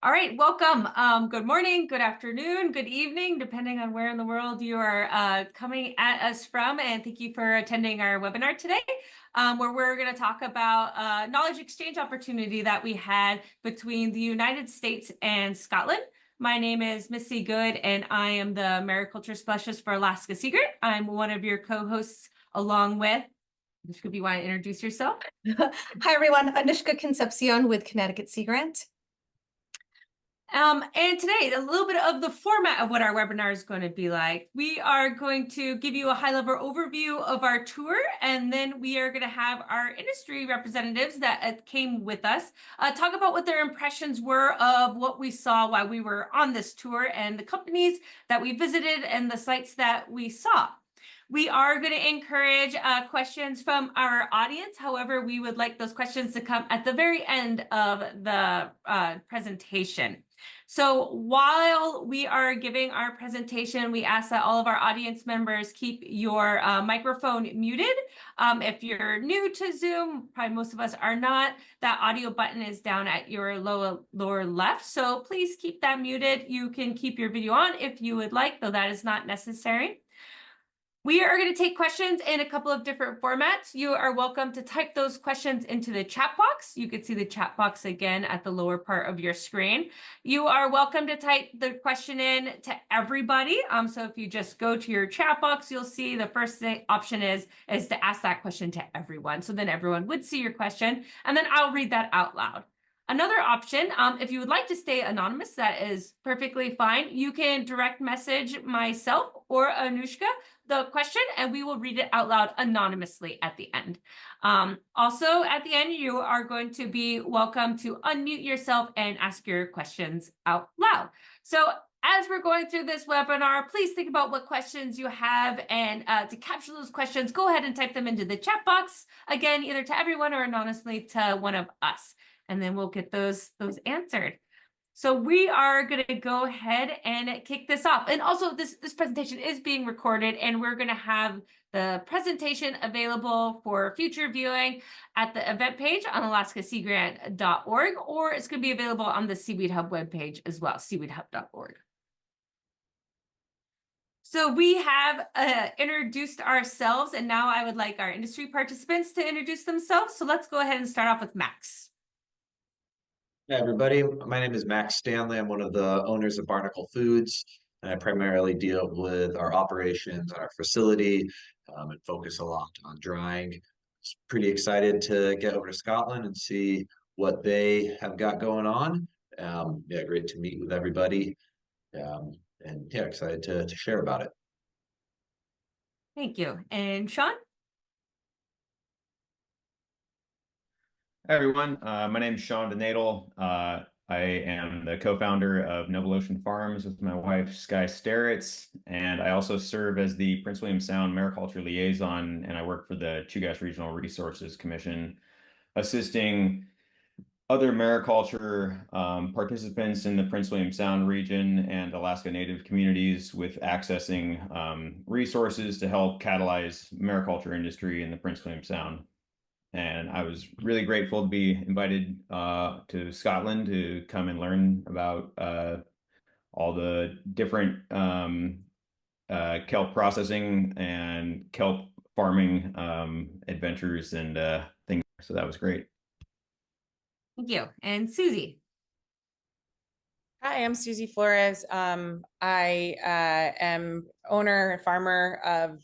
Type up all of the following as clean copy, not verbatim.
All right, welcome. Good morning, good afternoon, good evening, depending on where in the world you are coming at us from. And thank you for attending our webinar today, where we're going to talk about knowledge exchange opportunity that we had between the United States and Scotland. My name is Missy Good, and I am the mariculture specialist for Alaska Secret. I'm one of your co-hosts along with Anushka. If you want to introduce yourself. Hi, everyone. Anushka Concepcion with Connecticut Sea Grant. And today, a little bit of the format of what our webinar is going to be like. We are going to give you a high-level overview of our tour, and then we are going to have our industry representatives that came with us talk about what their impressions were of what we saw while we were on this tour and the companies that we visited and the sites that we saw. We are going to encourage questions from our audience. However, we would like those questions to come at the very end of the presentation. So while we are giving our presentation, we ask that all of our audience members keep your microphone muted. If you're new to Zoom, probably most of us are not, that audio button is down at your lower left. So please keep that muted. You can keep your video on if you would like, though that is not necessary. We are going to take questions in a couple of different formats. You are welcome to type those questions into the chat box. You can see the chat box again at the lower part of your screen. You are welcome to type the question in to everybody. So if you just go to your chat box, you'll see the first option is to ask that question to everyone. So then everyone would see your question, and then I'll read that out loud. Another option, if you would like to stay anonymous, that is perfectly fine. You can direct message myself or Anushka the question, and we will read it out loud anonymously at the end. Also, at the end, you are going to be welcome to unmute yourself and ask your questions out loud. So as we're going through this webinar, please think about what questions you have, and to capture those questions, go ahead and type them into the chat box, again, either to everyone or anonymously to one of us, and then we'll get those answered. So we are going to go ahead and kick this off. And also this presentation is being recorded, and we're going to have the presentation available for future viewing at the event page on alaskaseagrant.org, or it's going to be available on the Seaweed Hub webpage as well, seaweedhub.org. So we have introduced ourselves, and now I would like our industry participants to introduce themselves. So let's go ahead and start off with Max. Hey everybody, my name is Max Stanley. I'm one of the owners of Barnacle Foods, and I primarily deal with our operations and our facility, and focus a lot on drying. Pretty excited to get over to Scotland and see what they have got going on. Yeah, great to meet with everybody, and yeah, excited to share about it. Thank you. And Sean? Hi, everyone. My name is Sean DeNadel. I am the co-founder of Noble Ocean Farms with my wife, Skye Starretts, and I also serve as the Prince William Sound Mariculture Liaison, and I work for the Chugach Regional Resources Commission, assisting other mariculture participants in the Prince William Sound region and Alaska Native communities with accessing resources to help catalyze mariculture industry in the Prince William Sound. And I was really grateful to be invited to Scotland to come and learn about all the different kelp processing and kelp farming adventures and things. So that was great. Thank you. And Susie? Hi, I'm Susie Flores. I am owner and farmer of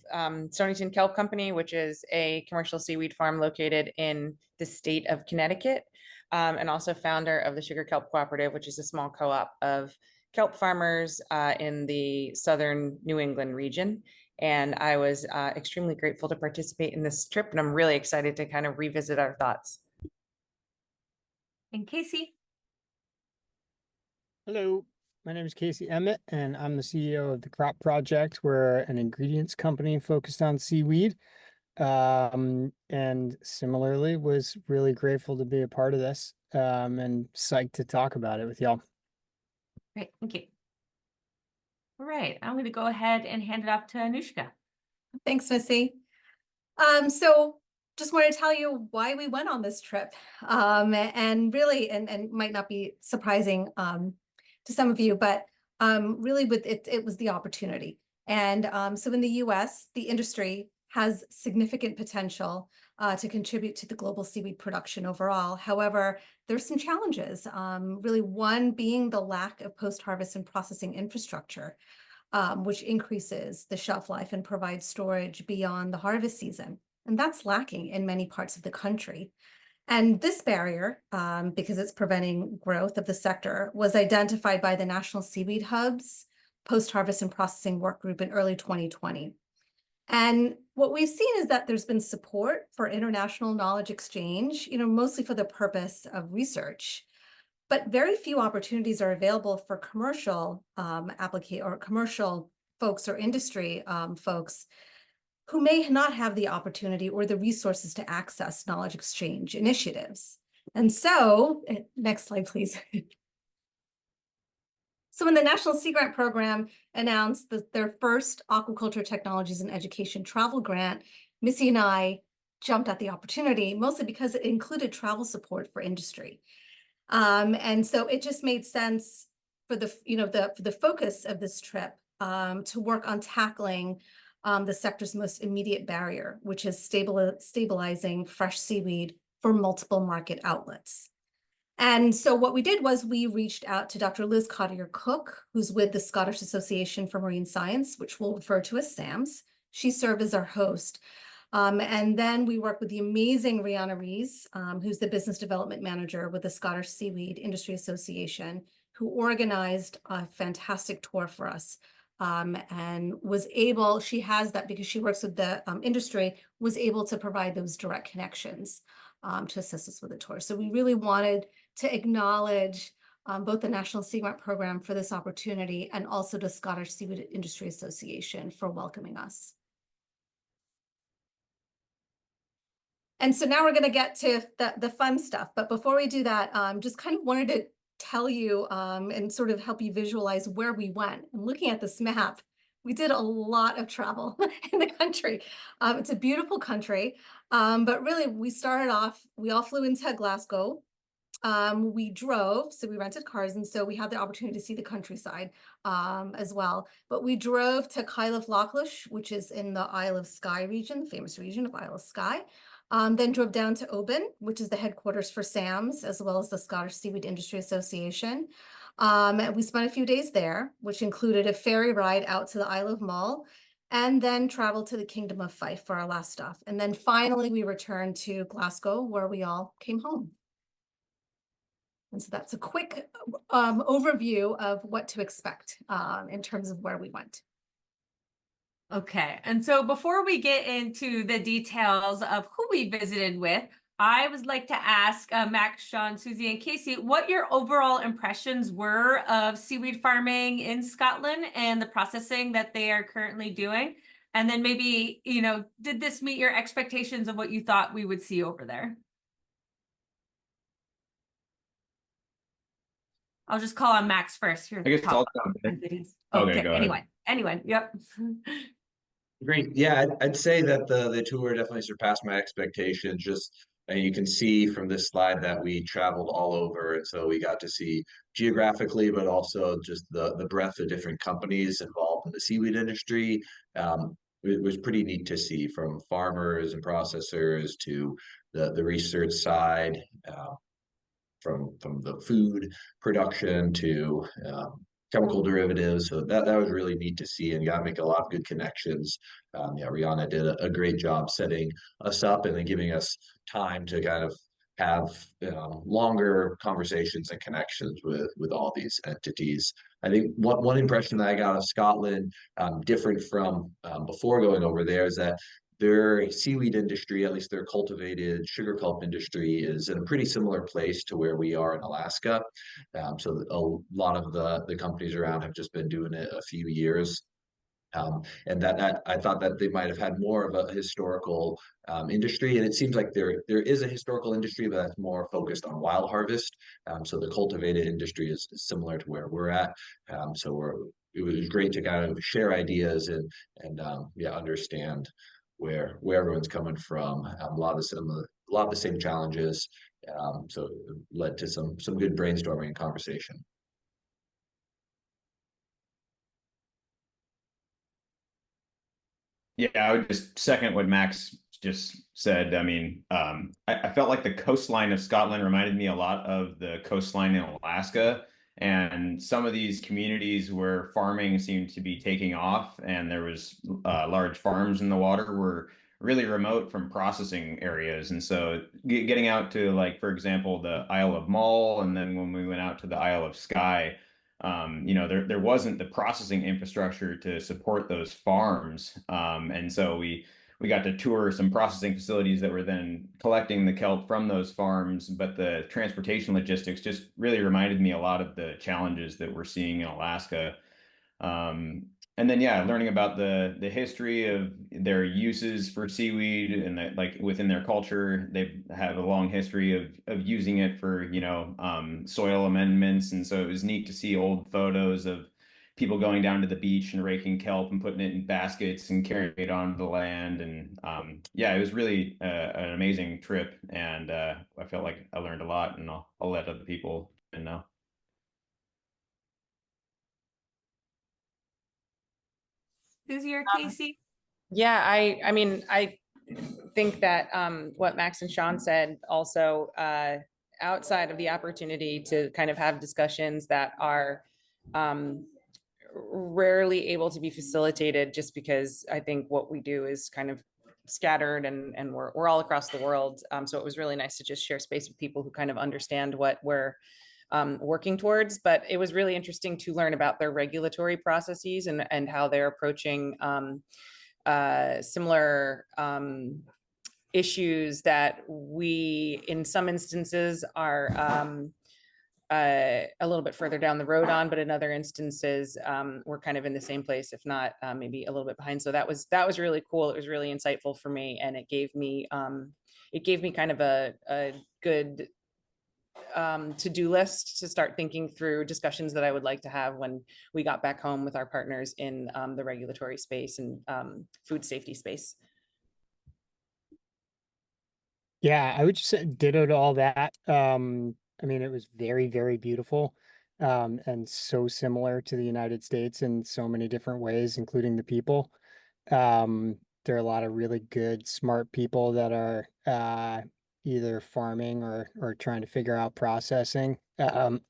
Stonington Kelp Company, which is a commercial seaweed farm located in the state of Connecticut, and also founder of the Sugar Kelp Cooperative, which is a small co-op of kelp farmers in the southern New England region. And I was extremely grateful to participate in this trip, and I'm really excited to kind of revisit our thoughts. And Casey? Hello, my name is Casey Emmett, and I'm the CEO of the Crop Project. We're an ingredients company focused on seaweed. And similarly, was really grateful to be a part of this, and psyched to talk about it with y'all. Great, thank you. All right, I'm going to go ahead and hand it off to Anushka. Thanks, Missy. So just want to tell you why we went on this trip. And really, and might not be surprising to some of you, but really with it was the opportunity. And so in the US, the industry has significant potential to contribute to the global seaweed production overall. However, there's some challenges, really one being the lack of post-harvest and processing infrastructure, which increases the shelf life and provides storage beyond the harvest season. And that's lacking in many parts of the country. And this barrier, because it's preventing growth of the sector, was identified by the National Seaweed Hub's Post-Harvest and Processing Work Group in early 2020. And what we've seen is that there's been support for international knowledge exchange, mostly for the purpose of research. But very few opportunities are available for commercial commercial folks or industry folks who may not have the opportunity or the resources to access knowledge exchange initiatives. And so, next slide, please. So when the National Sea Grant Program announced their first aquaculture technologies and education travel grant, Missy and I jumped at the opportunity, mostly because it included travel support for industry. And so it just made sense for the focus of this trip to work on tackling the sector's most immediate barrier, which is stabilizing fresh seaweed for multiple market outlets. And so what we did was we reached out to Dr. Liz Cottier-Cook, who's with the Scottish Association for Marine Science, which we'll refer to as SAMS. She served as our host. And then we worked with the amazing Rihanna Rees, who's the business development manager with the Scottish Seaweed Industry Association, who organized a fantastic tour for us. And was able, she has that because she works with the industry, was able to provide those direct connections to assist us with the tour. So we really wanted to acknowledge both the National Sea Grant Program for this opportunity and also the Scottish Seaweed Industry Association for welcoming us. And so now we're going to get to the fun stuff. But before we do that, just kind of wanted to tell you and sort of help you visualize where we went. And looking at this map, we did a lot of travel in the country. It's a beautiful country, but really we started off, we all flew into Glasgow. We drove, so we rented cars, and so we had the opportunity to see the countryside as well. But we drove to Kyle of Lochlish, which is in the Isle of Skye region, the famous region of Isle of Skye. Then drove down to Oban, which is the headquarters for SAMS, as well as the Scottish Seaweed Industry Association. And we spent a few days there, which included a ferry ride out to the Isle of Mull, and then traveled to the Kingdom of Fife for our last stop. And then finally, we returned to Glasgow, where we all came home. And so that's a quick overview of what to expect in terms of where we went. Okay, and so before we get into the details of who we visited with, I would like to ask Max, Sean, Susie, and Casey what your overall impressions were of seaweed farming in Scotland and the processing that they are currently doing. And then maybe, did this meet your expectations of what you thought we would see over there? I'll just call on Max first. I guess I'll jump in. Okay, go ahead. Anyone, yep. Great. Yeah, I'd say that the tour definitely surpassed my expectations. And you can see from this slide that we traveled all over. And so we got to see geographically, but also just the breadth of different companies involved in the seaweed industry. It was pretty neat to see, from farmers and processors to the research side, from the food production to chemical derivatives. So that was really neat to see, and got to make a lot of good connections. Yeah, Rihanna did a great job setting us up and then giving us time to kind of have longer conversations and connections with all these entities. I think one impression that I got of Scotland, different from before going over there, is that their seaweed industry, at least their cultivated sugar kelp industry, is in a pretty similar place to where we are in Alaska. So a lot of the companies around have just been doing it a few years. And that I thought that they might have had more of a historical industry, and it seems like there is a historical industry, but that's more focused on wild harvest. So the cultivated industry is similar to where we're at. So it was great to kind of share ideas and understand where everyone's coming from. A lot of the same challenges. So it led to some good brainstorming and conversation. Yeah, I would just second what Max just said. I mean, I felt like the coastline of Scotland reminded me a lot of the coastline in Alaska. And some of these communities where farming seemed to be taking off and there was large farms in the water were really remote from processing areas. And so getting out to, like, for example, the Isle of Mull, and then when we went out to the Isle of Skye, there wasn't the processing infrastructure to support those farms. And so we got to tour some processing facilities that were then collecting the kelp from those farms, but the transportation logistics just really reminded me a lot of the challenges that we're seeing in Alaska. And then, yeah, learning about the history of their uses for seaweed, and that, like, within their culture, they have a long history of using it for, soil amendments. And so it was neat to see old photos of people going down to the beach and raking kelp and putting it in baskets and carrying it onto the land. And yeah, it was really an amazing trip. And I felt like I learned a lot, and I'll let other people know. Susie or Casey? Yeah, I mean, I think that what Max and Sean said also, outside of the opportunity to kind of have discussions that are rarely able to be facilitated, just because I think what we do is kind of scattered, and we're all across the world. So it was really nice to just share space with people who kind of understand what we're working towards. But it was really interesting to learn about their regulatory processes and how they're approaching similar issues that we, in some instances, are a little bit further down the road on, but in other instances, we're kind of in the same place, if not maybe a little bit behind. So that was really cool. It was really insightful for me, and it gave me kind of a good to-do list to start thinking through discussions that I would like to have when we got back home with our partners in the regulatory space and food safety space. Yeah, I would just say ditto to all that. I mean, it was very, very beautiful, and so similar to the United States in so many different ways, including the people. There are a lot of really good, smart people that are either farming or trying to figure out processing. And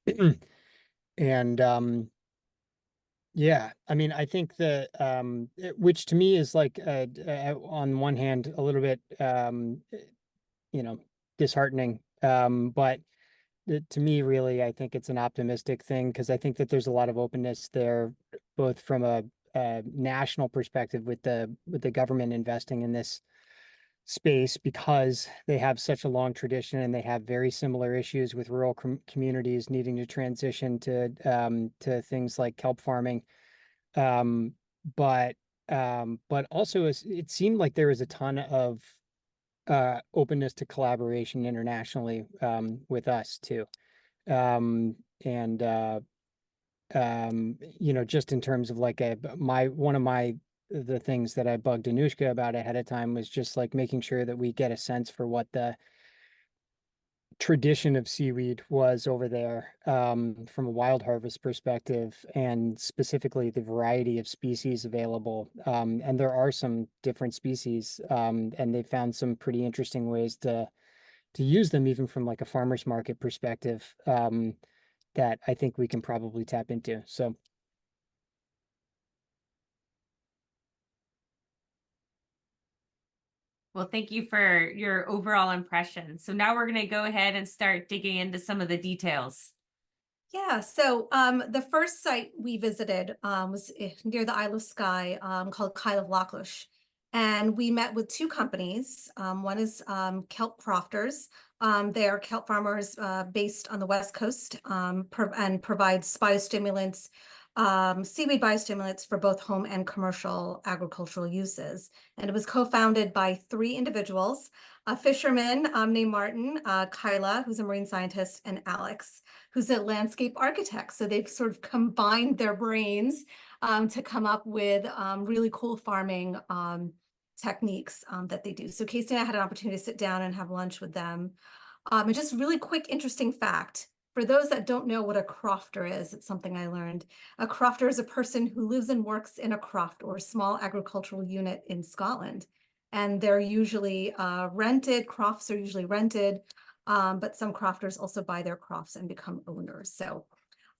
yeah, I mean, I think that which to me is like on one hand a little bit disheartening. But to me, really, I think it's an optimistic thing, because I think that there's a lot of openness there, both from a national perspective with the government investing in this space, because they have such a long tradition and they have very similar issues with rural communities needing to transition to things like kelp farming. Um, but also it seemed like there was a ton of openness to collaboration internationally with us too. And just in terms of like one of the things that I bugged Anushka about ahead of time was just like making sure that we get a sense for what the tradition of seaweed was over there, from a wild harvest perspective, and specifically the variety of species available. And there are some different species, and they found some pretty interesting ways to use them, even from like a farmer's market perspective, that I think we can probably tap into. So Well, thank you for your overall impression. So now we're going to go ahead and start digging into some of the details. Yeah, so the first site we visited was near the Isle of Skye, called Kyle of Lachlush. And we met with two companies. One is kelp crofters. They are kelp farmers based on the West Coast, and provide biostimulants, seaweed biostimulants for both home and commercial agricultural uses. And it was co-founded by three individuals: a fisherman named Martin, Kyla, who's a marine scientist, and Alex, who's a landscape architect. So they've sort of combined their brains to come up with really cool farming techniques that they do. So Casey and I had an opportunity to sit down and have lunch with them. And just really quick, interesting fact. For those that don't know what a crofter is, it's something I learned. A crofter is a person who lives and works in a croft or a small agricultural unit in Scotland. And they're usually rented, crofts are usually rented, but some crofters also buy their crofts and become owners. So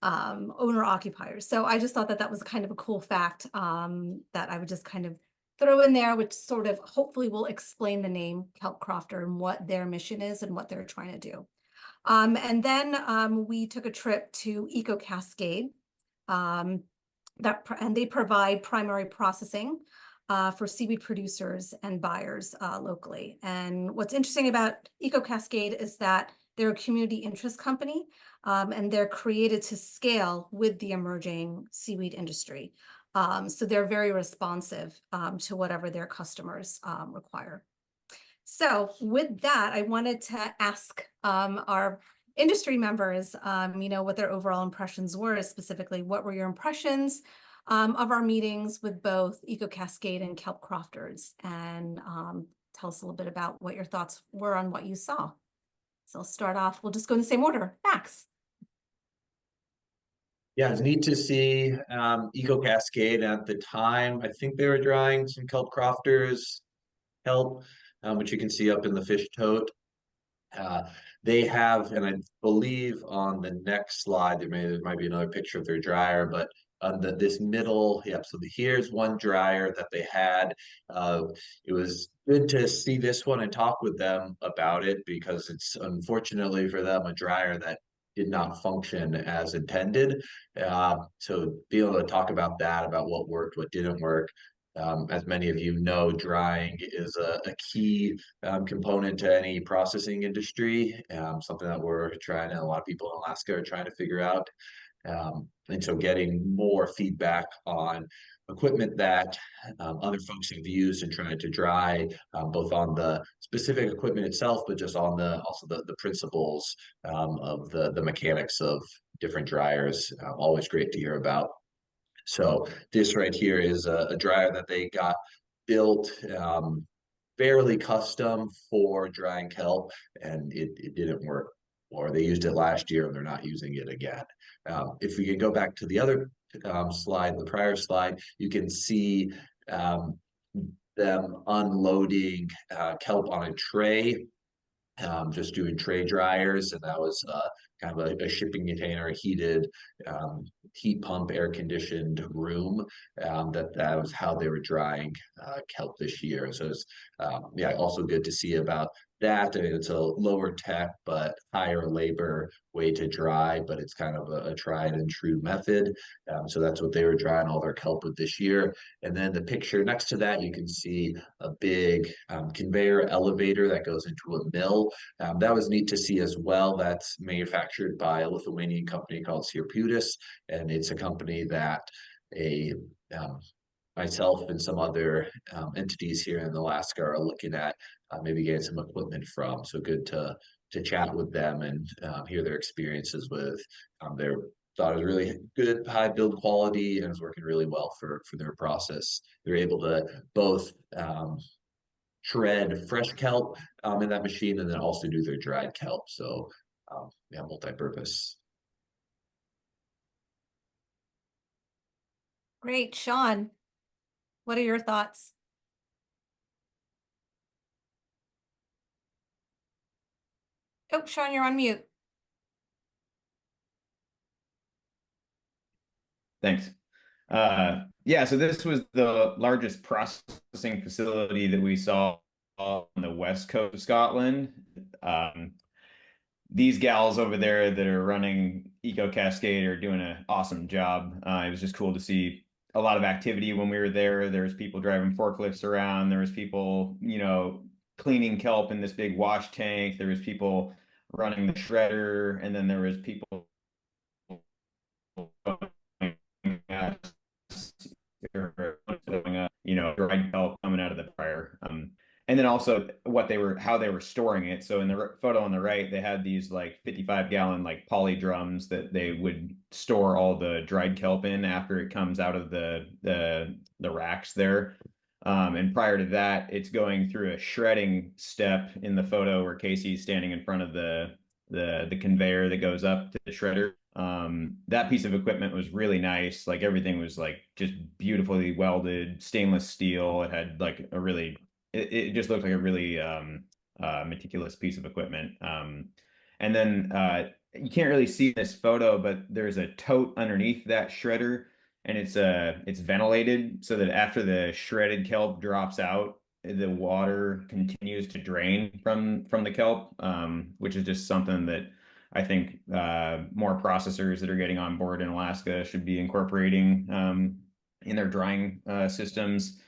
owner occupiers. So I just thought that that was kind of a cool fact that I would just kind of throw in there, which sort of hopefully will explain the name Kelp Crofter and what their mission is and what they're trying to do. And then we took a trip to Eco Cascade and they provide primary processing for seaweed producers and buyers locally. And what's interesting about Eco Cascade is that they're a community interest company and they're created to scale with the emerging seaweed industry. So they're very responsive to whatever their customers require. So with that, I wanted to ask our industry members, what their overall impressions were, specifically, what were your impressions of our meetings with both Eco Cascade and Kelp Crofters? And tell us a little bit about what your thoughts were on what you saw. So I'll start off, we'll just go in the same order. Max. Yeah, it's neat to see Eco Cascade. At the time, I think they were drying some kelp crofters kelp, which you can see up in the fish tote. They have, and I believe on the next slide, there might be another picture of their dryer, but on this middle, yeah, so here's one dryer that they had. It was good to see this one and talk with them about it because it's unfortunately for them a dryer that did not function as intended. So be able to talk about that, about what worked, what didn't work. As many of you know, drying is a key component to any processing industry, something that we're trying, and a lot of people in Alaska are trying to figure out. And so getting more feedback on equipment that other folks have used and trying to dry, both on the specific equipment itself, but just on also the principles of the mechanics of different dryers. Always great to hear about. So this right here is a dryer that they got built fairly custom for drying kelp, and it didn't work. Or they used it last year and they're not using it again. If we can go back to the other slide, the prior slide, you can see them unloading kelp on a tray, just doing tray dryers, and that was kind of a shipping container, a heated heat pump, air conditioned room. That was how they were drying kelp this year. So it's yeah, also good to see about that. I mean, it's a lower tech but higher labor way to dry, but it's kind of a tried and true method. So that's what they were drying all their kelp with this year. And then the picture next to that, you can see a big conveyor elevator that goes into a mill. That was neat to see as well. That's manufactured by a Lithuanian company called Sirpudis, and it's a company that myself and some other entities here in Alaska are looking at maybe getting some equipment from. So good to chat with them and hear their experiences with their thought it was really good, high build quality, and it's working really well for their process. They're able to both shred fresh kelp in that machine and then also do their dried kelp. So yeah, multi-purpose. Great. Sean, what are your thoughts? Oh, Sean, you're on mute. Thanks. Yeah, so this was the largest processing facility that we saw on the west coast of Scotland. These gals over there that are running Eco Cascade are doing an awesome job. It was just cool to see a lot of activity when we were there. There was people driving forklifts around. There was people, cleaning kelp in this big wash tank. There was people running the shredder, and then there was people dried kelp coming out of the dryer. And then also how they were storing it. So in the photo on the right, they had these like 55-gallon like poly drums that they would store all the dried kelp in after it comes out of the racks there. And prior to that, it's going through a shredding step in the photo where Casey's standing in front of the conveyor that goes up to the shredder. That piece of equipment was really nice. Like everything was like just beautifully welded, stainless steel. It had like a really, it just looked like a really meticulous piece of equipment. And then you can't really see this photo, but there's a tote underneath that shredder, and it's ventilated so that after the shredded kelp drops out, the water continues to drain from the kelp, which is just something that I think more processors that are getting on board in Alaska should be incorporating in their drying systems.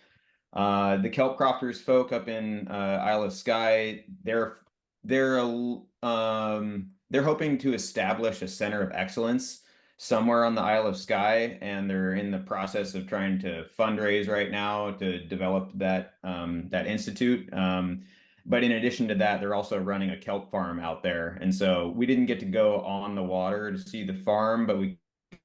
The kelp crofters folk up in Isle of Skye, they're hoping to establish a center of excellence somewhere on the Isle of Skye, and they're in the process of trying to fundraise right now to develop that that institute. But in addition to that, they're also running a kelp farm out there, and so we didn't get to go on the water to see the farm, but we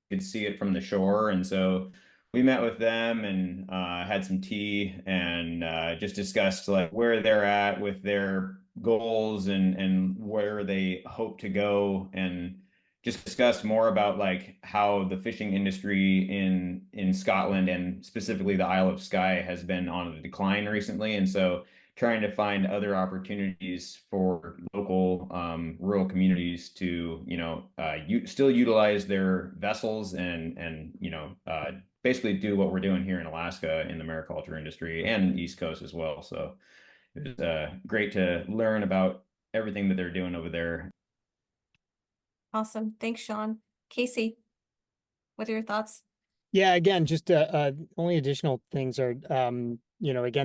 could see it from the shore, and so we met with them and had some tea and just discussed like where they're at with their goals and where they hope to go, and just discussed more about like how the fishing industry in Scotland and specifically the Isle of Skye has been on a decline recently, and so trying to find other opportunities for local rural communities to still utilize their vessels and basically do what we're doing here in Alaska in the mariculture industry and the East Coast as well. So it was great to learn about everything that they're doing over there. Awesome. Thanks, Sean. Casey, what are your thoughts? Yeah, again, just only additional things are, again,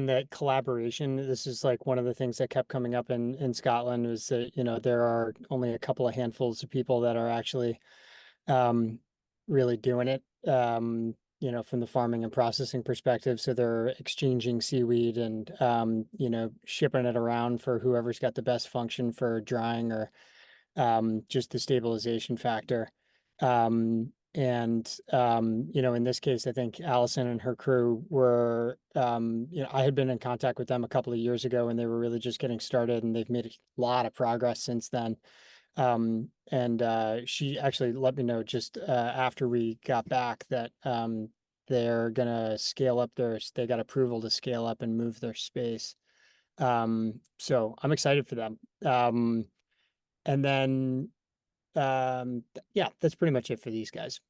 the collaboration. This is like one of the things that kept coming up in Scotland was that, there are only a couple of handfuls of people that are actually really doing it, from the farming and processing perspective. So they're exchanging seaweed and, shipping it around for whoever's got the best function for drying or just the stabilization factor. In this case, I think Allison and her crew were, I had been in contact with them a couple of years ago and they were really just getting started, and they've made a lot of progress since then. She actually let me know just after we got back that they're gonna scale up they got approval to scale up and move their space. So I'm excited for them. And then yeah, that's pretty much it for these guys.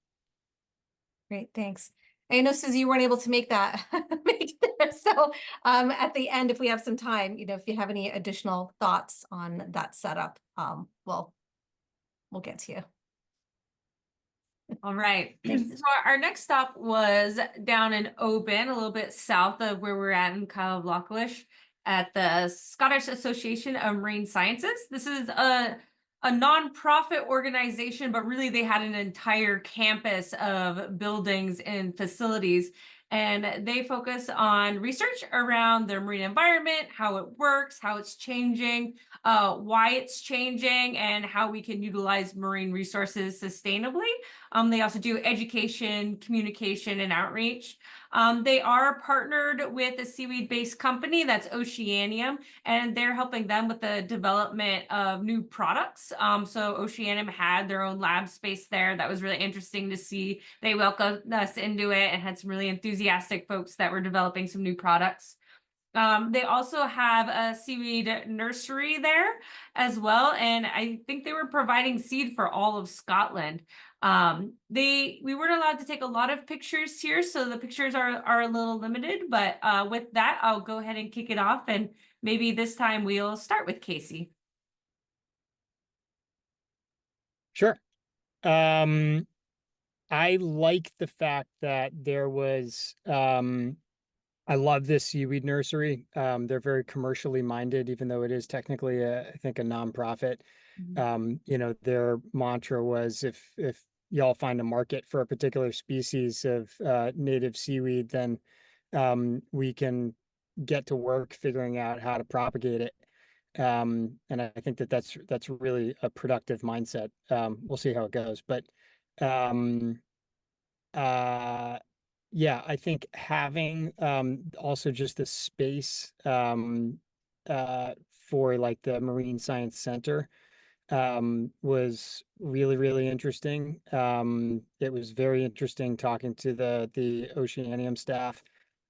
Great, thanks. I know, Susie, you weren't able to make that make it there. So at the end, if we have some time, if you have any additional thoughts on that setup, we'll get to you. All right. So our next stop was down in Oban, a little bit south of where we're at in Kyle at the Scottish Association of Marine Sciences. This is a nonprofit organization, but really they had an entire campus of buildings and facilities, and they focus on research around the marine environment, how it works, how it's changing, why it's changing, and how we can utilize marine resources sustainably. They also do education, communication, and outreach. They are partnered with a seaweed-based company that's Oceanium, and they're helping them with the development of new products. So Oceanium had their own lab space there. That was really interesting to see. They welcomed us into it and had some really enthusiastic folks that were developing some new products. They also have a seaweed nursery there as well, and I think they were providing seed for all of Scotland. We weren't allowed to take a lot of pictures here, so the pictures are a little limited, but with that, I'll go ahead and kick it off, and maybe this time we'll start with Casey. Sure. I like the fact that there was, I love this seaweed nursery. They're very commercially minded, even though it is technically I think a nonprofit. Their mantra was if y'all find a market for a particular species of native seaweed, then we can get to work figuring out how to propagate it. And I think that's really a productive mindset. We'll see how it goes, but yeah, I think having also just the space for like the Marine Science Center was really, really interesting. It was very interesting talking to the Oceanium staff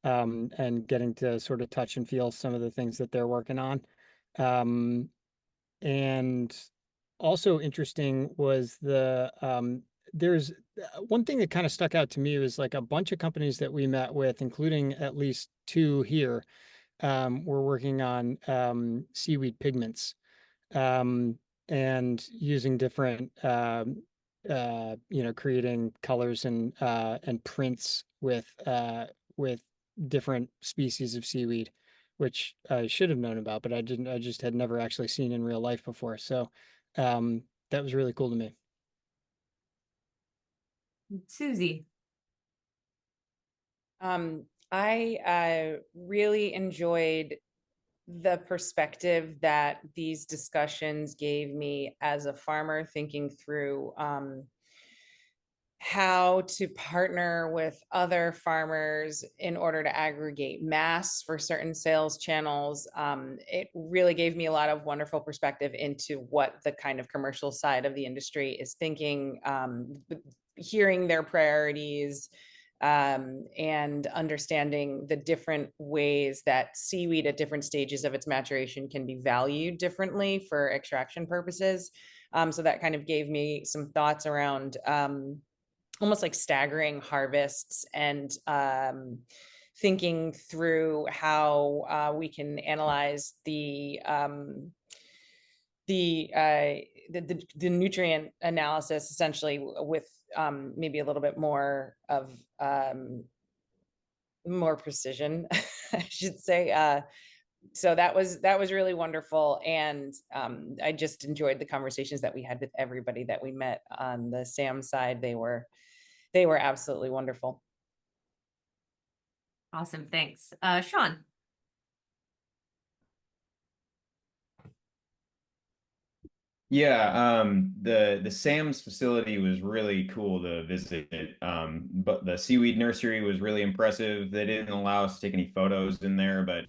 and getting to sort of touch and feel some of the things that they're working on. And also interesting was there's one thing that kind of stuck out to me was like a bunch of companies that we met with, including at least two here, were working on seaweed pigments and using different creating colors and prints with different species of seaweed, which I should have known about, but I didn't. I just had never actually seen in real life before. So that was really cool to me. Susie. I really enjoyed the perspective that these discussions gave me as a farmer, thinking through how to partner with other farmers in order to aggregate mass for certain sales channels. It really gave me a lot of wonderful perspective into what the kind of commercial side of the industry is thinking, hearing their priorities, and understanding the different ways that seaweed at different stages of its maturation can be valued differently for extraction purposes. So that kind of gave me some thoughts around almost like staggering harvests and thinking through how we can analyze the nutrient analysis essentially with maybe a little bit more of more precision, I should say. So that was really wonderful, and I just enjoyed the conversations that we had with everybody that we met on the SAM side. They were absolutely wonderful. Awesome. Thanks. Sean. Yeah, the Sam's facility was really cool to visit. But the seaweed nursery was really impressive. They didn't allow us to take any photos in there, but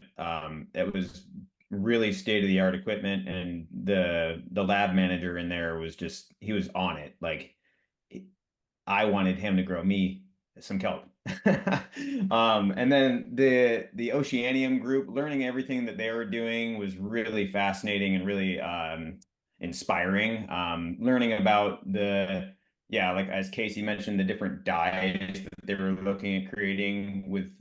it was really state-of-the-art equipment, and the lab manager in there was just he was on it. Like I wanted him to grow me some kelp. And then the Oceanium group, learning everything that they were doing was really fascinating and really inspiring. Learning about yeah, like as Casey mentioned, the different dyes that they were looking at creating with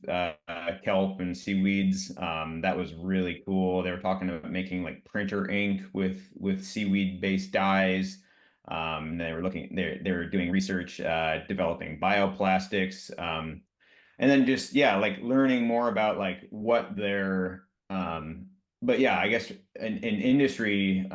kelp and seaweeds. That was really cool. They were talking about making like printer ink with seaweed based dyes. They were they were doing research, developing bioplastics, and then just, yeah, like learning more about like what their, but yeah, I guess an industry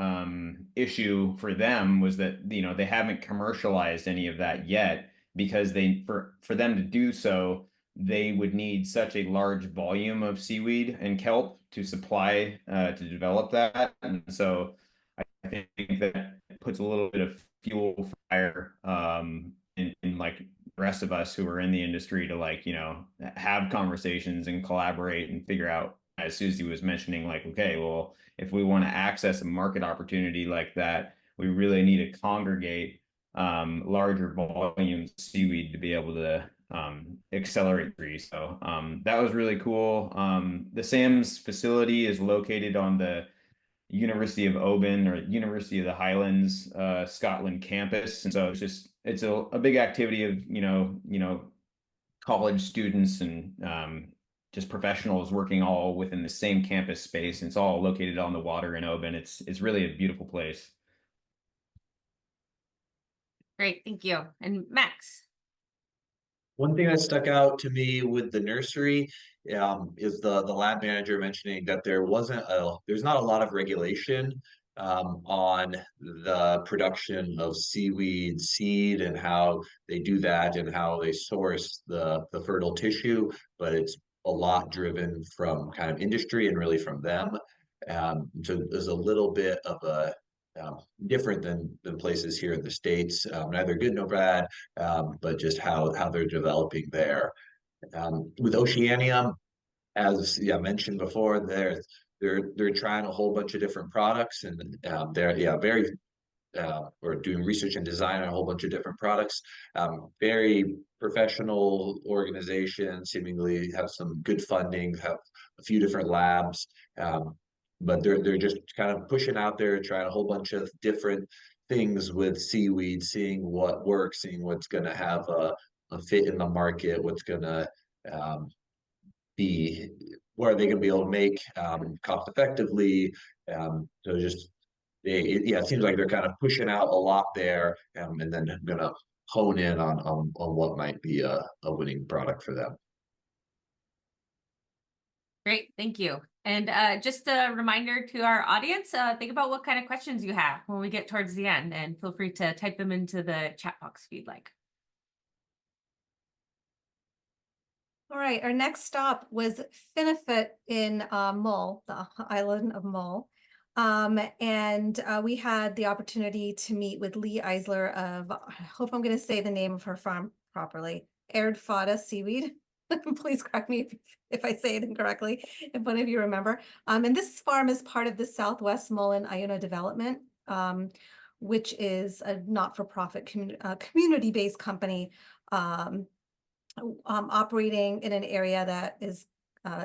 issue for them was that, they haven't commercialized any of that yet, because for them to do so, they would need such a large volume of seaweed and kelp to supply, to develop that. And so I think that puts a little bit of fuel fire in like the rest of us who are in the industry to like, have conversations and collaborate and figure out, as Susie was mentioning, like, okay, well, if we want to access a market opportunity like that, we really need to congregate larger volumes of seaweed to be able to accelerate trees. So that was really cool. The SAMS facility is located on the University of Oban or University of the Highlands, Scotland campus. And so it's a big activity of, college students and just professionals working all within the same campus space. And it's all located on the water in Oban. It's really a beautiful place. Great. Thank you. And Max. One thing that stuck out to me with the nursery is the lab manager mentioning that there's not a lot of regulation on the production of seaweed seed and how they do that and how they source the fertile tissue, but it's a lot driven from kind of industry and really from them. So there's a little bit of a different than places here in the States, neither good nor bad, but just how they're developing there. With Oceania, as mentioned before, they're trying a whole bunch of different products, and they're very or doing research and design on a whole bunch of different products. Very professional organization, seemingly have some good funding, have a few different labs, but they're just kind of pushing out there, trying a whole bunch of different things with seaweed, seeing what works, seeing what's going to have a fit in the market, what's going to be where are they going to be able to make cost effectively. So just it seems like they're kind of pushing out a lot there, and then gonna hone in on what might be a winning product for them. Great, thank you. And just a reminder to our audience, think about what kind of questions you have when we get towards the end, and feel free to type them into the chat box if you'd like. All right, our next stop was Finnefit in Mull, the island of Mull. And we had the opportunity to meet with Lee Eisler of, I hope I'm going to say the name of her farm properly, Erdfada Seaweed. Please correct me if I say it incorrectly, if one of you remember. And this farm is part of the Southwest Mull and Iona development, which is a not-for-profit community-based company operating in an area that is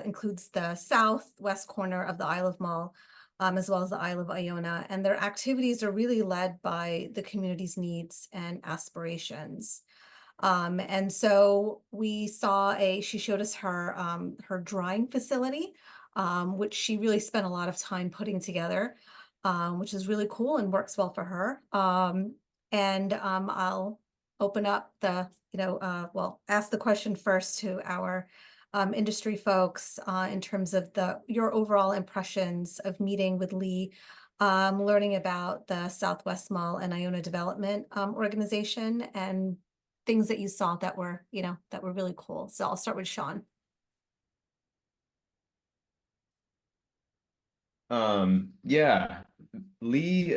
includes the southwest corner of the Isle of Mull, as well as the Isle of Iona. And their activities are really led by the community's needs and aspirations. And so we saw she showed us her her drying facility, which she really spent a lot of time putting together, which is really cool and works well for her. I'll open up the, ask the question first to our industry folks in terms of your overall impressions of meeting with Lee, learning about the Southwest Mull and Iona Development Organization, and things that you saw that were, that were really cool. So I'll start with Sean. Yeah, Lee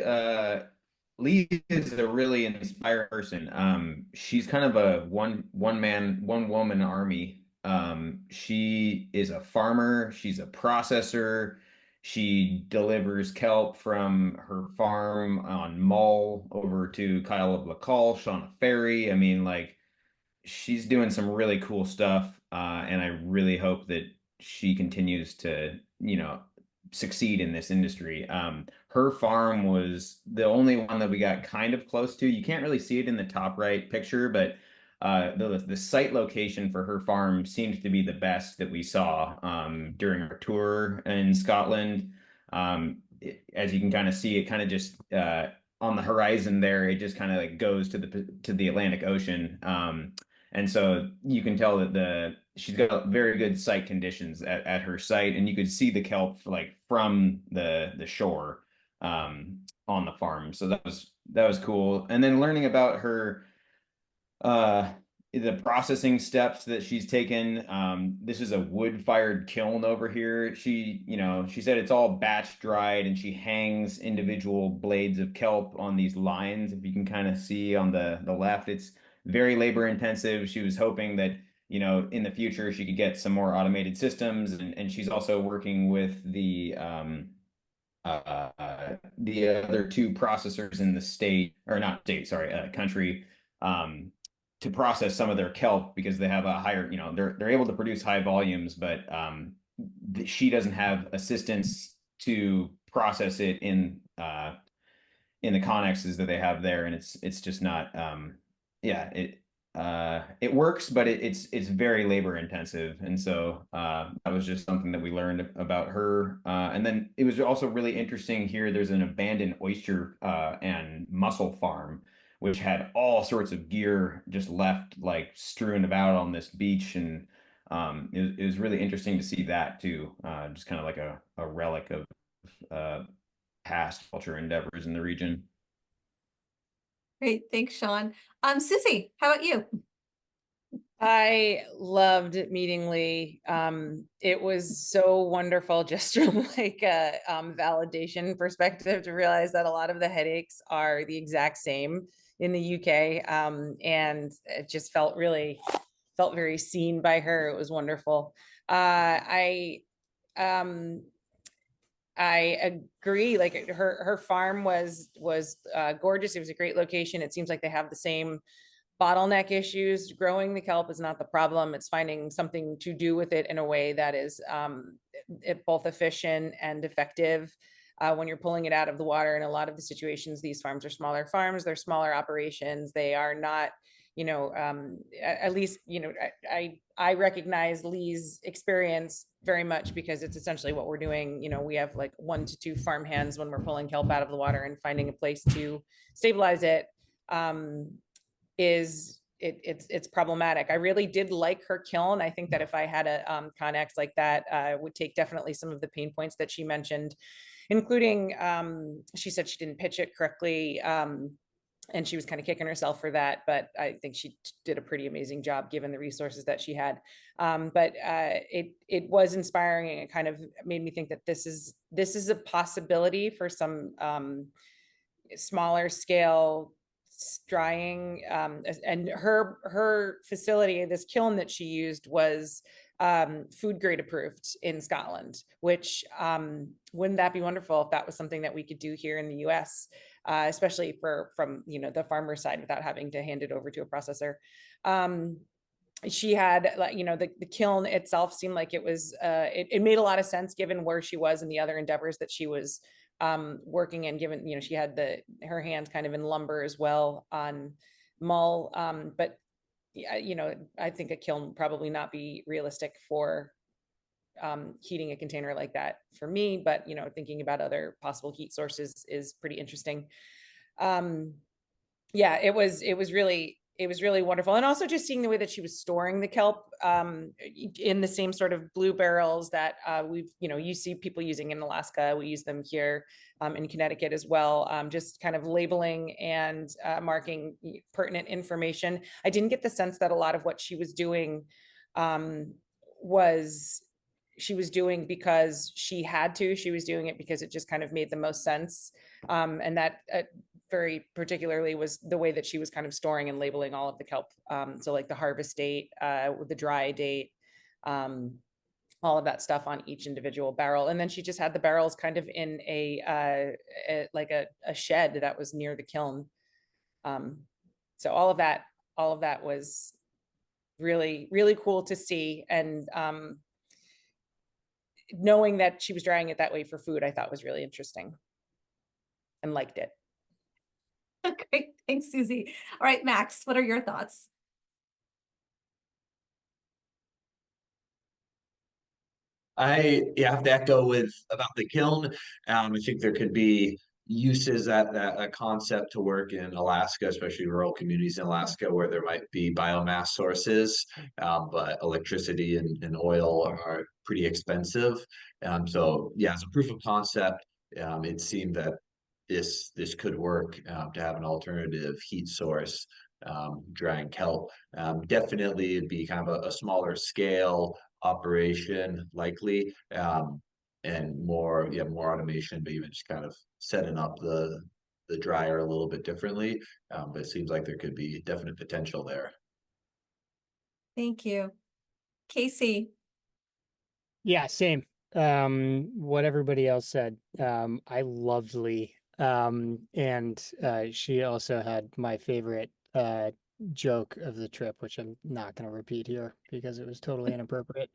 is a really inspiring person. She's kind of a one woman army. She is a farmer, she's a processor, she delivers kelp from her farm on Mull over to Kyle of LaCalche on a ferry. I mean, like, she's doing some really cool stuff, and I really hope that she continues to, succeed in this industry. Her farm was the only one that we got kind of close to. You can't really see it in the top right picture, but the site location for her farm seems to be the best that we saw during our tour in Scotland. As you can kind of see, it kind of just on the horizon there, it just kind of like goes to the Atlantic Ocean. And so you can tell that she's got very good site conditions at her site, and you could see the kelp like from the shore on the farm. So that was cool. And then learning about her the processing steps that she's taken. This is a wood-fired kiln over here. She said it's all batch dried, and she hangs individual blades of kelp on these lines. If you can kind of see on the left, it's very labor intensive. She was hoping that, in the future she could get some more automated systems, and she's also working with the other two processors in the country, to process some of their kelp, because they have a higher, they're able to produce high volumes, but she doesn't have assistance to process it in the connexes that they have there, and it's just not it works, but it's very labor intensive. And so that was just something that we learned about her. And then it was also really interesting here. There's an abandoned oyster and mussel farm, which had all sorts of gear just left, like, strewn about on this beach. And it was really interesting to see that too, just kind of like a relic of past culture endeavors in the region. Great, thanks, Sean. Susie, how about you? I loved meeting Lee. It was so wonderful just from like a validation perspective to realize that a lot of the headaches are the exact same in the UK. And it just felt really felt very seen by her. It was wonderful. Um, I agree. Like her farm was gorgeous. It was a great location. It seems like they have the same bottleneck issues. Growing the kelp is not the problem. It's finding something to do with it in a way that is both efficient and effective when you're pulling it out of the water. In a lot of the situations, these farms are smaller farms. They're smaller operations. They are not, you know, at least, you know, I recognize Lee's experience very much because it's essentially what we're doing. You know, we have like 1 to 2 farm hands when we're pulling kelp out of the water, and finding a place to stabilize it it's problematic. I really did like her kiln. I think that if I had a Connex like that, would take definitely some of the pain points that she mentioned, including she said she didn't pitch it correctly. And she was kind of kicking herself for that, but I think she did a pretty amazing job given the resources that she had. But it was inspiring, and it kind of made me think that this is a possibility for some smaller scale drying. And her facility, this kiln that she used, was food grade approved in Scotland, which wouldn't that be wonderful if that was something that we could do here in the US, especially from you know, the farmer side, without having to hand it over to a processor. She had, you know, the kiln itself seemed like it was it made a lot of sense given where she was and the other endeavors that she was working in, given, you know, she had her hands kind of in lumber as well on mull. But yeah, you know, I think a kiln would probably not be realistic for heating a container like that for me, but, you know, thinking about other possible heat sources is pretty interesting. Yeah, it was really wonderful. And also just seeing the way that she was storing the kelp in the same sort of blue barrels that you know, you see people using in Alaska. We use them here in Connecticut as well. Just kind of labeling and marking pertinent information. I didn't get the sense that a lot of what she was doing she was doing because she had to. She was doing it because it just kind of made the most sense. And that very particularly was the way that she was kind of storing and labeling all of the kelp. So like the harvest date, the dry date, all of that stuff on each individual barrel. And then she just had the barrels kind of in a shed that was near the kiln. So all of that was really, really cool to see. And knowing that she was drying it that way for food, I thought was really interesting and liked it. Great, thanks, Susie. All right, Max, what are your thoughts? I have to echo about the kiln. I think there could be uses that a concept to work in Alaska, especially rural communities in Alaska where there might be biomass sources, but electricity and oil are pretty expensive. So yeah, as a proof of concept, it seemed that this could work to have an alternative heat source, drying kelp. Definitely it'd be kind of a smaller scale operation likely, and more automation, but even just kind of setting up the dryer a little bit differently. But it seems like there could be definite potential there. Thank you. Casey. Yeah, same. What everybody else said. I loved Lee. And she also had my favorite joke of the trip, which I'm not going to repeat here because it was totally inappropriate.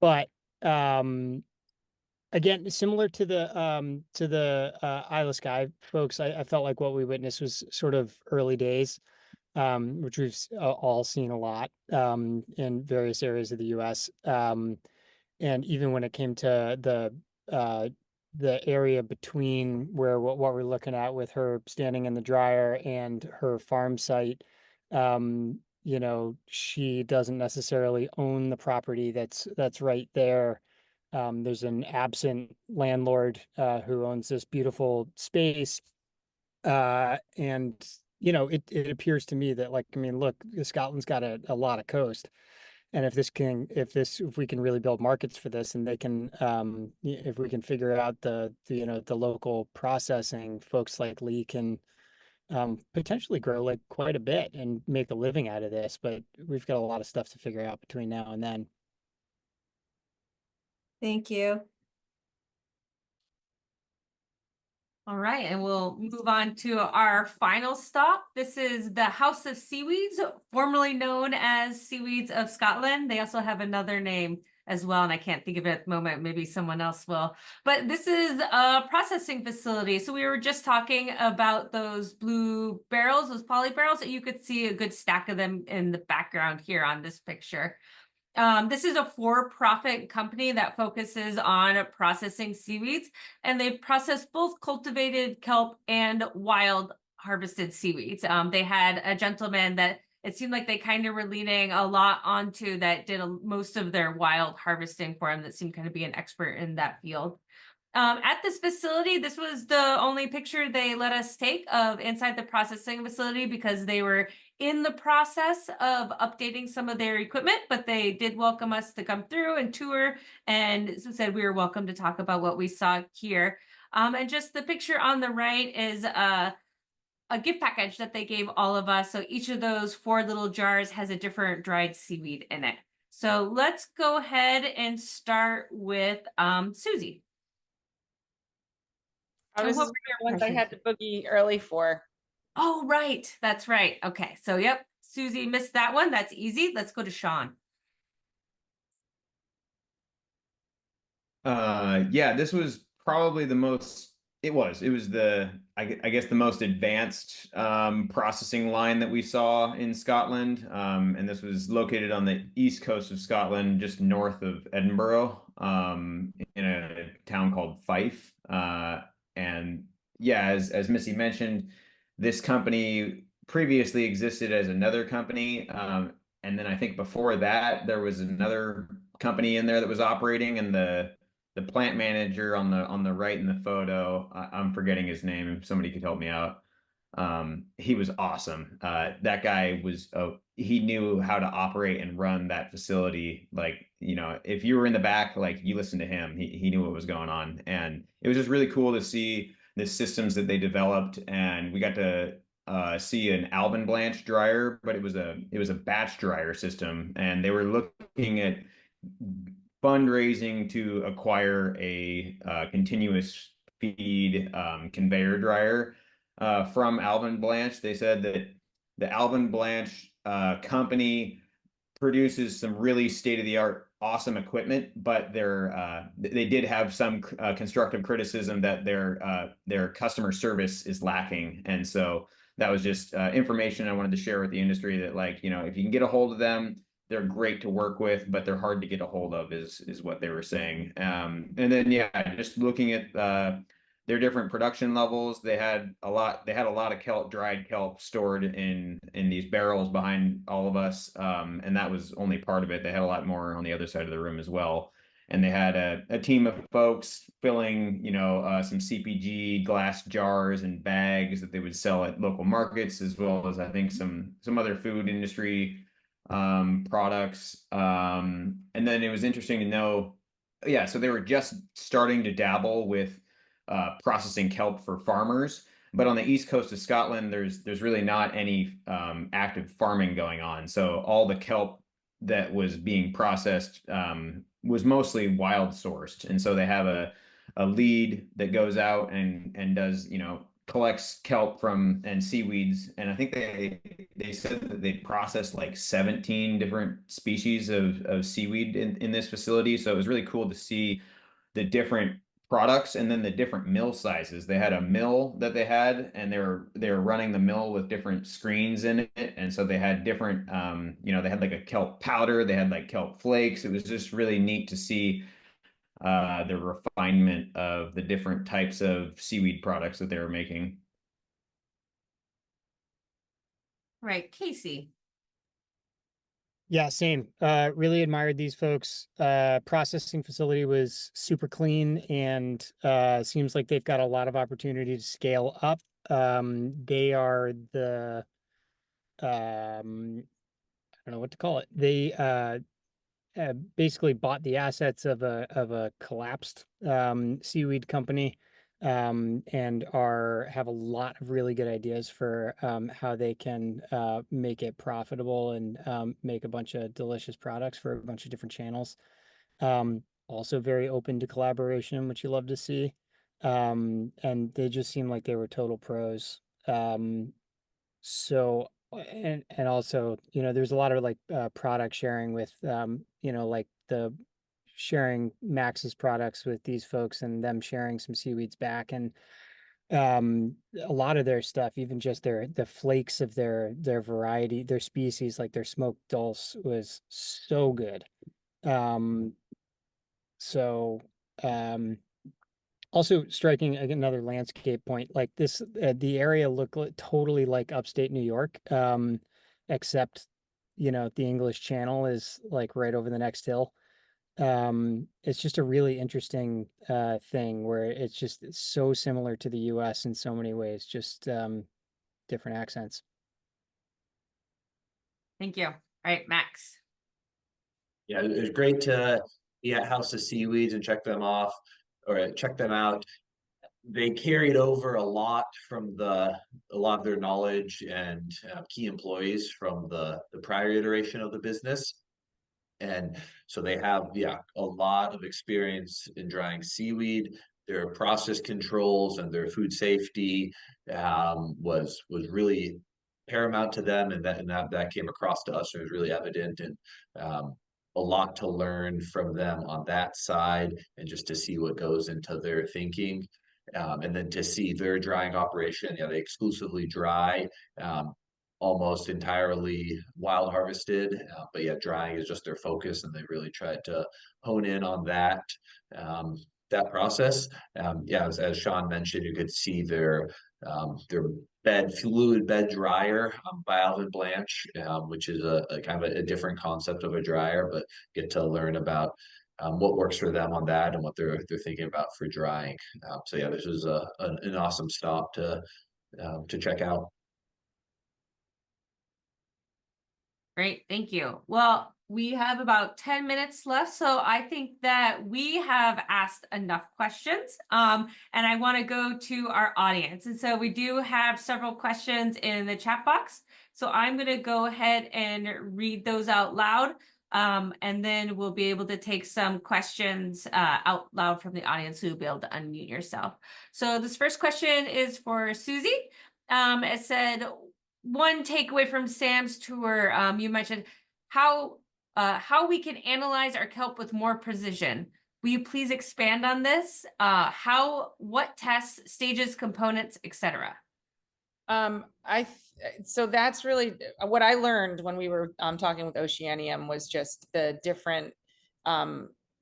But again, similar to the Isle of Skye folks, I felt like what we witnessed was sort of early days, which we've all seen a lot in various areas of the US. And even when it came to the area between where what we're looking at with her standing in the dryer and her farm site, you know, she doesn't necessarily own the property that's right there. There's an absent landlord who owns this beautiful space. And you know, it appears to me that, like, I mean, look, Scotland's got a lot of coast. And if we can really build markets for this, and they can, if we can figure out the local processing, folks like Lee can potentially grow like quite a bit and make a living out of this, but we've got a lot of stuff to figure out between now and then. Thank you. All right, and we'll move on to our final stop. This is the House of Seaweeds, formerly known as Seaweeds of Scotland. They also have another name as well, and I can't think of it at the moment. Maybe someone else will. But this is a processing facility. So we were just talking about those blue barrels, those poly barrels, and you could see a good stack of them in the background here on this picture. This is a for-profit company that focuses on processing seaweeds, and they process both cultivated kelp and wild harvested seaweeds. They had a gentleman that it seemed like they kind of were leaning a lot onto that did most of their wild harvesting for them, that seemed kind of be an expert in that field. At this facility, this was the only picture they let us take of inside the processing facility because they were in the process of updating some of their equipment, but they did welcome us to come through and tour and said we were welcome to talk about what we saw here. And just the picture on the right is a gift package that they gave all of us. So each of those 4 little jars has a different dried seaweed in it. So let's go ahead and start with Susie. Oh, And this what is were your one of the ones I had to questions? boogie early for. Oh, right. That's right. Okay. So, yep. Susie missed that one. That's easy. Let's go to Sean. Yeah, this was probably the most, it was the, I guess the most advanced processing line that we saw in Scotland. And this was located on the east coast of Scotland, just north of Edinburgh, in a town called Fife. And yeah, as Missy mentioned, this company previously existed as another company. And then I think before that, there was another company in there that was operating, and the plant manager on the right in the photo, I'm forgetting his name. If somebody could help me out. He was awesome. That guy was, he knew how to operate and run that facility. Like, you know, if you were in the back, like you listened to him, he knew what was going on. And it was just really cool to see the systems that they developed. And we got to see an Alvin Blanche dryer, but it was a batch dryer system. And they were looking at fundraising to acquire a continuous feed conveyor dryer from Alvin Blanche. They said that the Alvin Blanche company produces some really state-of-the-art awesome equipment, but they did have some constructive criticism that their customer service is lacking. And so that was just information I wanted to share with the industry, that, like, you know, if you can get a hold of them, they're great to work with, but they're hard to get a hold of, is what they were saying. And then, yeah, just looking at their different production levels, they had a lot of kelp, dried kelp, stored in these barrels behind all of us. And that was only part of it. They had a lot more on the other side of the room as well. And they had a team of folks filling, you know, some CPG glass jars and bags that they would sell at local markets, as well as I think some other food industry products. And then it was interesting to know, yeah, so they were just starting to dabble with processing kelp for farmers. But on the east coast of Scotland, there's really not any active farming going on. So all the kelp that was being processed was mostly wild sourced. And so they have a lead that goes out and does, you know, collects kelp from and seaweeds. And I think they said that they processed like 17 different species of seaweed in this facility. So it was really cool to see the different products and then the different mill sizes. They had a mill that they had, and they were running the mill with different screens in it. And so they had different, you know, they had like a kelp powder, they had like kelp flakes. It was just really neat to see the refinement of the different types of seaweed products that they were making. Right. Casey. Yeah, same. Really admired these folks. Processing facility was super clean, and seems like they've got a lot of opportunity to scale up. They are the I don't know what to call it. They basically bought the assets of a collapsed seaweed company and have a lot of really good ideas for how they can make it profitable and make a bunch of delicious products for a bunch of different channels. Also very open to collaboration, which you love to see. And they just seem like they were total pros. So and also, there's a lot of like product sharing with like the sharing Max's products with these folks and them sharing some seaweeds back. And a lot of their stuff, even just the flakes of their variety, their species, like their smoked dulse was so good. So also striking another landscape point, like this, the area looked totally like upstate New York, except, the English Channel is like right over the next hill. It's just a really interesting thing where it's so similar to the US in so many ways, just different accents. Thank you. All right, Max. Yeah, it was great to be at House of Seaweeds and check them off or check them out. They carried over a lot of their knowledge and key employees from the prior iteration of the business. And so they have, a lot of experience in drying seaweed. Their process controls and their food safety was really paramount to them, and that came across to us. It was really evident, and a lot to learn from them on that side, and just to see what goes into their thinking. And then to see their drying operation, they exclusively dry. Almost entirely wild harvested, but drying is just their focus, and they really tried to hone in on that process. As Sean mentioned, you could see their fluid bed dryer by Alvin Blanche, which is a kind of a different concept of a dryer, but get to learn about what works for them on that and what they're thinking about for drying. This was an awesome stop to check out. Great, thank you. Well, we have about 10 minutes left, so I think that we have asked enough questions. And I want to go to our audience. And so we do have several questions in the chat box. So I'm going to go ahead and read those out loud. And then we'll be able to take some questions out loud from the audience, who will be able to unmute yourself. So this first question is for Susie. It said, one takeaway from Sam's tour, you mentioned how we can analyze our kelp with more precision. Will you please expand on this? What tests, stages, components, etc.? So that's really what I learned when we were talking with Oceanium, was just the different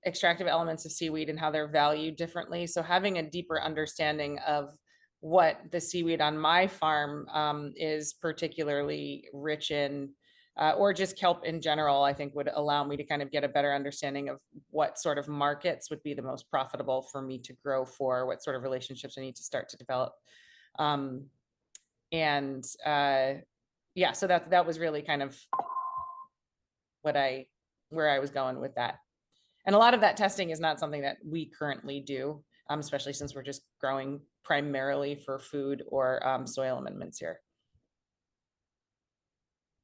extractive elements of seaweed and how they're valued differently. So having a deeper understanding of what the seaweed on my farm is particularly rich in, or just kelp in general, I think would allow me to kind of get a better understanding of what sort of markets would be the most profitable for me to grow for, what sort of relationships I need to start to develop. So that was really kind of where I was going with that. And a lot of that testing is not something that we currently do, especially since we're just growing primarily for food or soil amendments here.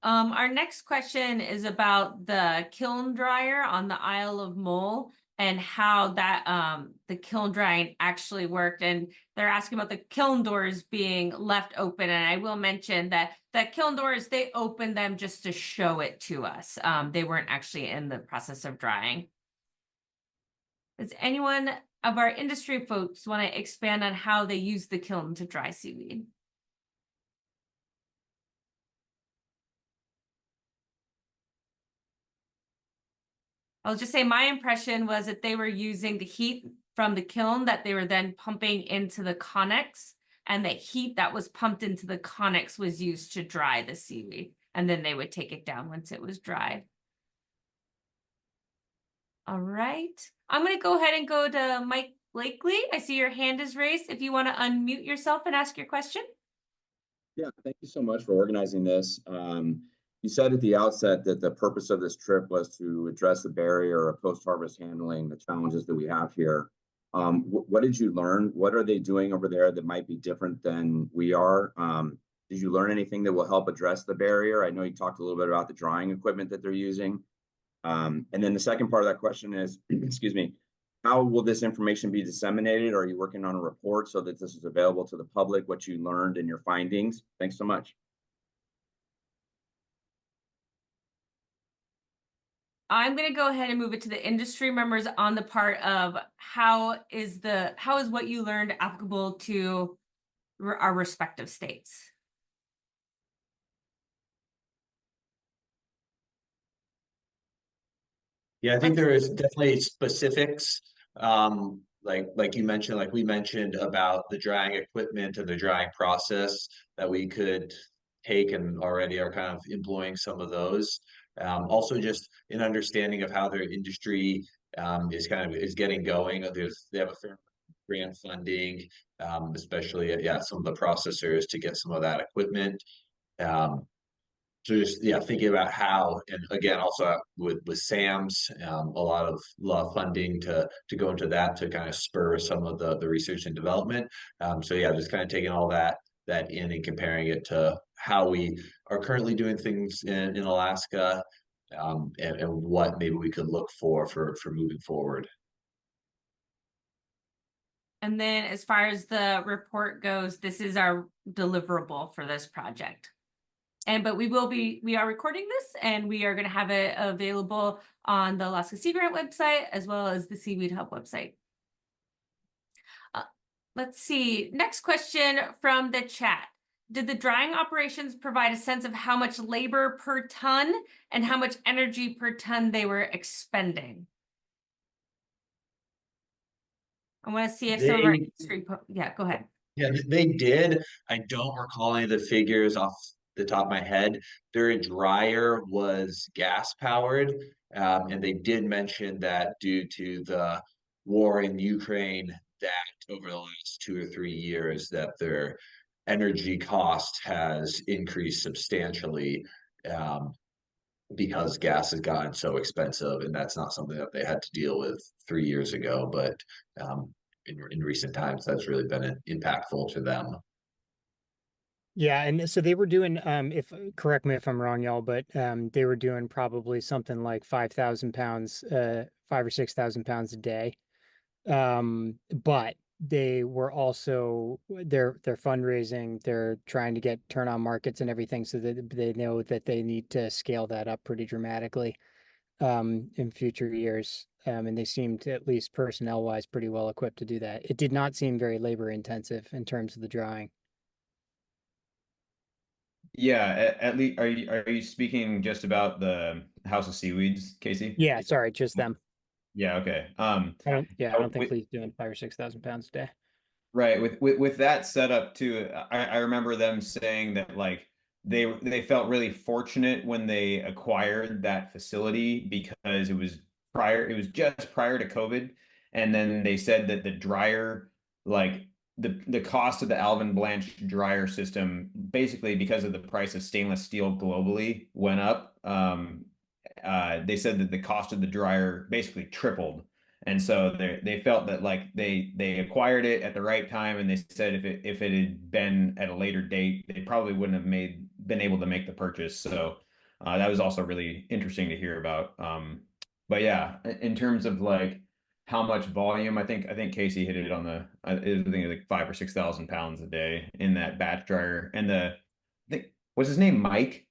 Our next question is about the kiln dryer on the Isle of Mull and how that the kiln drying actually worked. And they're asking about the kiln doors being left open. And I will mention that the kiln doors, they opened them just to show it to us. They weren't actually in the process of drying. Does anyone of our industry folks want to expand on how they use the kiln to dry seaweed? I'll just say my impression was that they were using the heat from the kiln that they were then pumping into the connex, and the heat that was pumped into the connex was used to dry the seaweed, and then they would take it down once it was dried. All right. I'm going to go ahead and go to Mike Blakely. I see your hand is raised. If you want to unmute yourself and ask your question. Yeah, thank you so much for organizing this. You said at the outset that the purpose of this trip was to address the barrier of post-harvest handling, the challenges that we have here. What did you learn? What are they doing over there that might be different than we are? Did you learn anything that will help address the barrier? I know you talked a little bit about the drying equipment that they're using. And then the second part of that question is, excuse me, how will this information be disseminated? Are you working on a report so that this is available to the public, what you learned and your findings? Thanks so much. I'm going to go ahead and move it to the industry members on the part of how is what you learned applicable to our respective states. Yeah, I think there is definitely specifics. Like you mentioned, like we mentioned about the drying equipment and the drying process that we could take and already are kind of employing some of those. Also just an understanding of how their industry is getting going. They have a fair grant funding, especially some of the processors to get some of that equipment. Um, so just thinking about how, and again also with Sam's a lot of funding to go into that to kind of spur some of the research and development. So just kind of taking all that in and comparing it to how we are currently doing things in Alaska, and what maybe we could look for moving forward. And then as far as the report goes, this is our deliverable for this project. But we are recording this and we are going to have it available on the Alaska Sea Grant website as well as the Seaweed Hub website. Let's see. Next question from the chat. Did the drying operations provide a sense of how much labor per ton and how much energy per ton they were expending? I want to see if some of our industry, go ahead. Yeah, they did. I don't recall any of the figures off the top of my head. Their dryer was gas powered, and they did mention that due to the war in Ukraine, that over the last 2 or 3 years, that their energy cost has increased substantially, because gas has gotten so expensive, and that's not something that they had to deal with 3 years ago, but in recent times, that's really been impactful to them. Yeah, and so they were doing, if correct me if I'm wrong, y'all, but they were doing probably something like 5,000 pounds, 5 or 6,000 pounds a day. But they were also they're fundraising, they're trying to turn on markets and everything, so that they know that they need to scale that up pretty dramatically in future years. And they seemed, at least personnel wise, pretty well equipped to do that. It did not seem very labor intensive in terms of the drying. Yeah, at least are you speaking just about the House of Seaweeds, Casey? Yeah, sorry, just them. Yeah, okay. I don't think with, Lee's doing 5 or 6,000 pounds a day. Right. With that setup too, I remember them saying that like they felt really fortunate when they acquired that facility because it was just prior to COVID. And then they said that the dryer, like the cost of the Alvin Blanche dryer system, basically because of the price of stainless steel globally went up. They said that the cost of the dryer basically tripled. And so they felt that like they acquired it at the right time, and they said if it had been at a later date, they probably wouldn't have been able to make the purchase. So that was also really interesting to hear about. But yeah, in terms of like how much volume, I think Casey hit it on I think like 5 or 6,000 pounds a day in that batch dryer. And I think was his name Mike?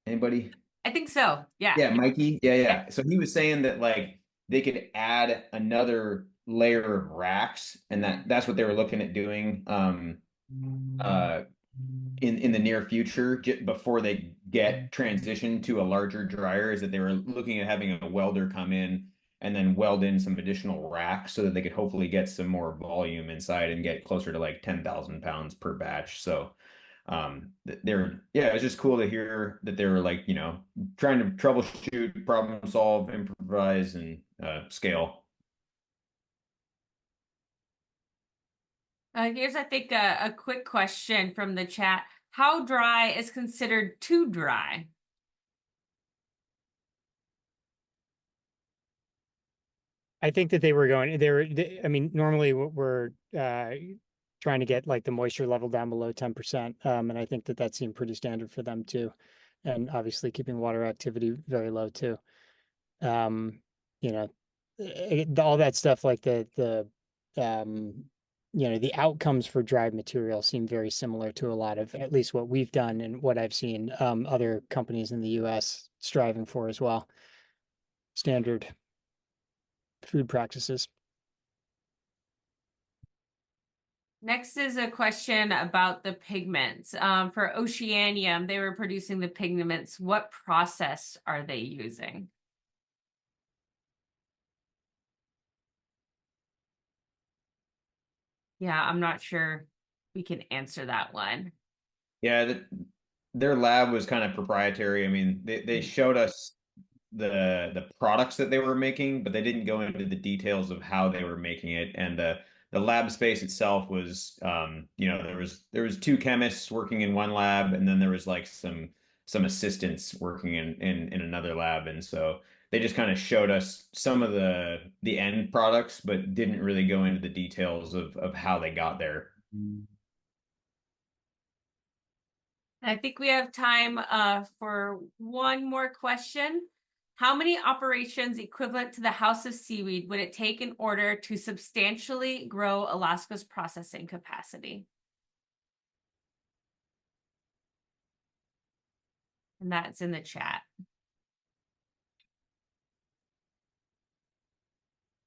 Anybody? I think so. Yeah. Yeah, Mikey. Yeah. So he was saying that like they could add another layer of racks, and that's what they were looking at doing in the near future, before they get transitioned to a larger dryer, is that they were looking at having a welder come in and then weld in some additional racks so that they could hopefully get some more volume inside and get closer to like 10,000 pounds per batch. So it was just cool to hear that they were like, trying to troubleshoot, problem solve, improvise, and scale. Here's, I think, a quick question from the chat. How dry is considered too dry? I think that they were going, I mean, normally we're trying to get like the moisture level down below 10%. And I think that that seemed pretty standard for them too. And obviously keeping water activity very low too. You know, all that stuff like the outcomes for dried material seem very similar to a lot of at least what we've done and what I've seen other companies in the US striving for as well. Standard food practices. Next is a question about the pigments. For Oceanium, they were producing the pigments. What process are they using? Yeah, I'm not sure we can answer that one. Yeah, their lab was kind of proprietary. I mean, they showed us the products that they were making, but they didn't go into the details of how they were making it. And the lab space itself was, there was two chemists working in one lab, and then there was like some assistants working in another lab. And so they just kind of showed us some of the end products, but didn't really go into the details of how they got there. I think we have time for one more question. How many operations equivalent to the House of Seaweed would it take in order to substantially grow Alaska's processing capacity? And that's in the chat.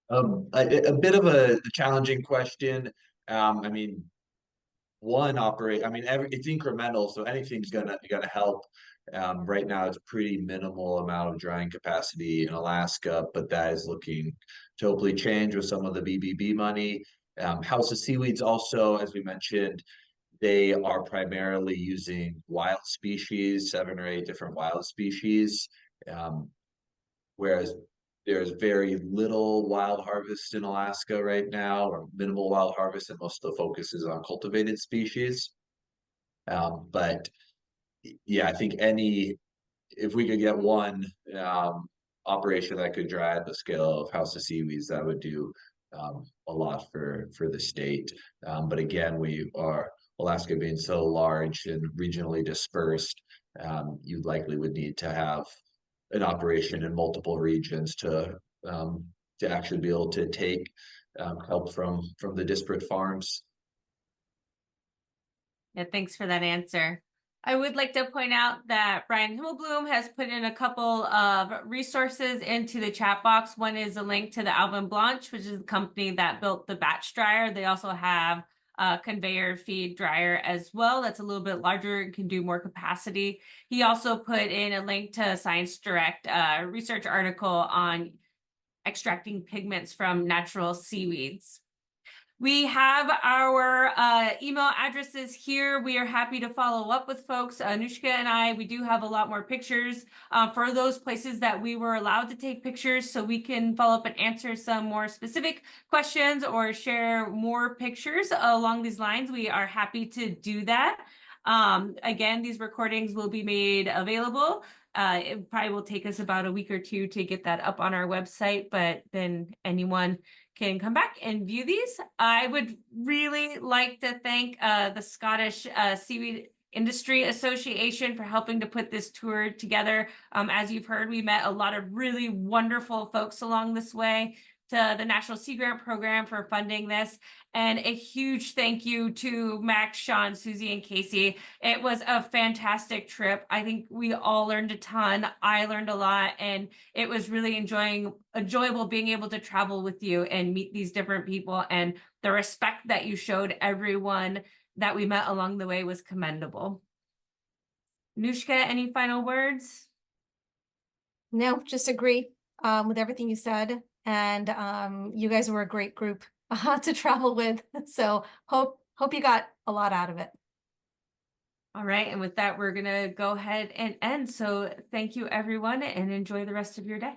A bit of a challenging question. I mean, it's incremental, so anything's gonna help. Right now it's a pretty minimal amount of drying capacity in Alaska, but that is looking to hopefully change with some of the BBB money. House of Seaweeds also, as we mentioned, they are primarily using wild species, 7 or 8 different wild species. Whereas there's very little wild harvest in Alaska right now, or minimal wild harvest, and most of the focus is on cultivated species. But yeah, I think if we could get one operation that could dry at the scale of House of Seaweeds, that would do a lot for the state. But again, Alaska being so large and regionally dispersed, you likely would need to have an operation in multiple regions to actually be able to take help from the disparate farms. Yeah, thanks for that answer. I would like to point out that Brian Himmelblum has put in a couple of resources into the chat box. One is a link to the Alvin Blanche, which is the company that built the batch dryer. They also have a conveyor feed dryer as well. That's a little bit larger and can do more capacity. He also put in a link to Science Direct research article on extracting pigments from natural seaweeds. We have our email addresses here. We are happy to follow up with folks. Anushka and I, we do have a lot more pictures for those places that we were allowed to take pictures, so we can follow up and answer some more specific questions or share more pictures along these lines. We are happy to do that. Again, these recordings will be made available. It probably will take us about a week or two to get that up on our website, but then anyone can come back and view these. I would really like to thank the Scottish Seaweed Industry Association for helping to put this tour together. As you've heard, we met a lot of really wonderful folks along this way, to the National Sea Grant Program for funding this, and a huge thank you to Max, Sean, Susie, and Casey. It was a fantastic trip. I think we all learned a ton. I learned a lot, and it was really enjoyable being able to travel with you and meet these different people, and the respect that you showed everyone that we met along the way was commendable. Nushka, any final words? No, just agree with everything you said. And you guys were a great group to travel with. So hope you got a lot out of it. All right. And with that, we're going to go ahead and end. So thank you, everyone, and enjoy the rest of your day.